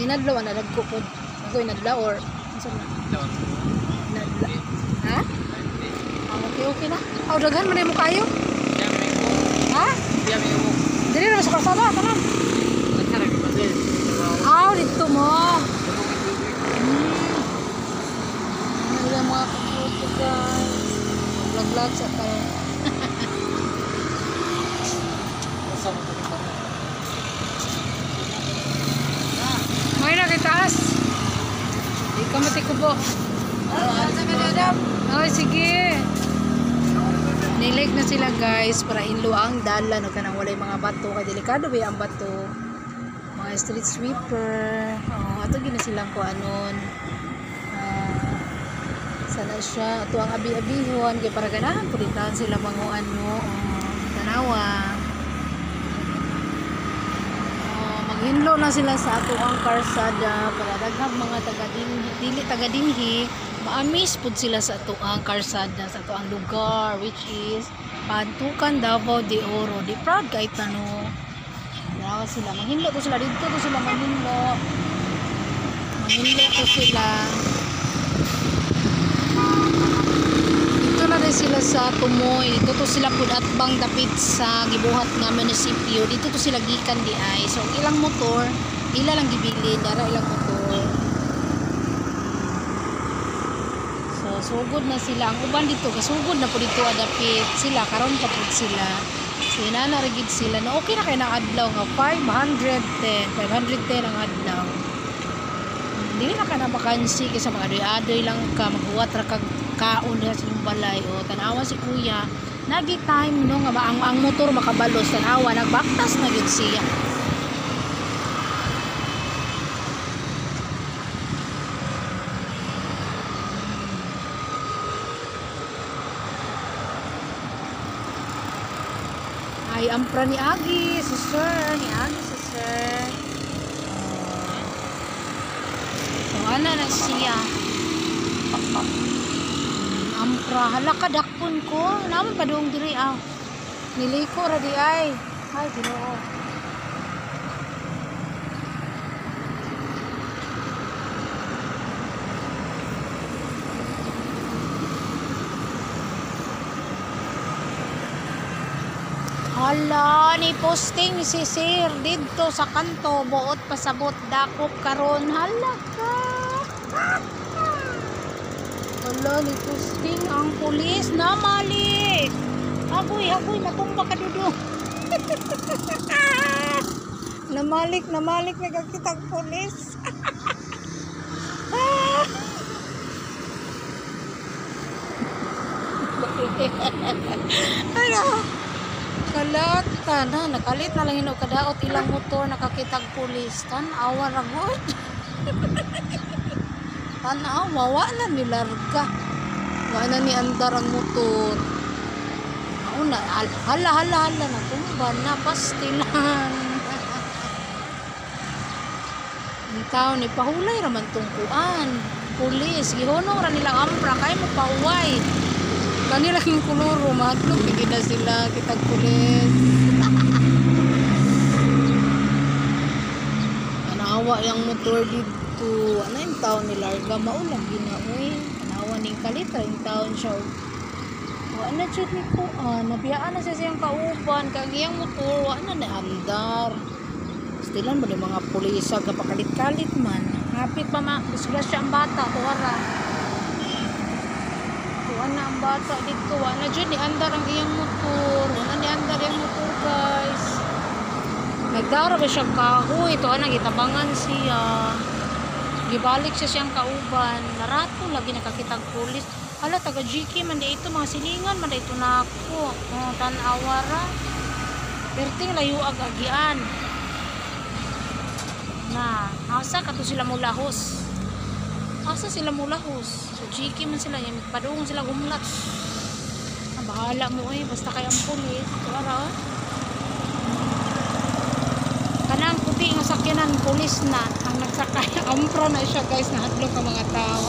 inadlaw na dagko pod. Ako inadlaw or unsa na? Inadlaw. Ha? Okay na. Aw daghan man mo kayo? Ha? Dili na sa kalsada tanan. Aw dito mo. Wala mga kaputo guys. Vlog sa tayo. May na kay taas. Di ka matikubo. Ay sige. Nilig na sila guys para inlo ang dalan o kanang walay mga bato kay delikado ba ang bato. Mga street sweeper. Oh, ato gina silang kuanon. Sana siya ato ang abi-abihon kay para ganahan pulitan sila mga ano tanawa. Maghinlo na sila sa ato ang karsada para daghang mga dili taga-dinhi maamis pud sila sa ato ang karsada sa ato ang lugar which is Pantukan Davao de Oro. Di proud kahit ano. Daw sila maghinlo to sila dito to sila maghinlo. Maghinlo to sila. Dito na rin sila sa Tumoy. Dito to sila pud atbang dapit sa gibuhat nga munisipyo. Dito to sila gikan di ay. So ilang motor, ila lang gibili, dara ilang motor. Sugod na sila ang uban dito kasugod na po dito adapit sila karon pa po sila sinanarigid sila na okay na kay na adlaw nga 510 ang adlaw hindi na ka na makansi kasi mga adoy-adoy lang ka maghuwat ra kag kaon sa inyong balay o tanawa si kuya nagi time no nga ang motor makabalos tanawa nagbaktas na gid siya. Ay, ampra ni Agi, si sir. So, ana na siya. Ampra, halaka dakpon ko. Naman pa doong diri, niliko ra di ay. Ay, Ginoo. Hala, ni posting si sir dito sa kanto buot pasabot dakop karon hala ka. Hala, ni posting ang pulis na mali. Agoy, natumba ka dudong. namalik nagkakitang pulis. Ano? Kalata na nakalit na lang hinog kadaot ilang motor nakakitag pulis tan-awa ra gud. Tan-awa wa na nilarga. Wa na ni andar ang motor. Una hala na tumba na pastilan. Ang tao ni pahulay ra man tungkuan. Pulis gihunong ra nilang ampra kay mo pauway. Kanila yung kuluro, matlog, hindi na sila kitag pulis. Anawa yung motor dito. Ano yung taon ni Larga? Maulang ginaoy. Anawa ning kalitra yung taon siya. Ano siya nito? Nabiyaan na siya siyang kauban. Kagiyang motor, wala na andar. Stilan ba yung mga pulisa kapakalit-kalit man. Hapit pa disgrasya ang bata, tuwara. Wala ang bata dito, wala dyan ni andar ang iyang motor, wala ni andar yung motor guys. Nagdara ba siyang kahoy, ito na gitabangan siya. Gibalik siya siyang kauban, narato lagi nakakitag pulis. Hala, taga GK man di ito, mga silingan man di ito na ako. Tan-awara. Perting layo ag-agian. Na, asa kato sila mulahos. Asa sila mulahos. So, GK man sila. Yan, padung sila gumlat. Bahala mo basta kayang pulis. Para, kanang puti ng sakyanan, pulis na. Ang nagsakay, ampra na siya guys, na hadlok ang mga tao.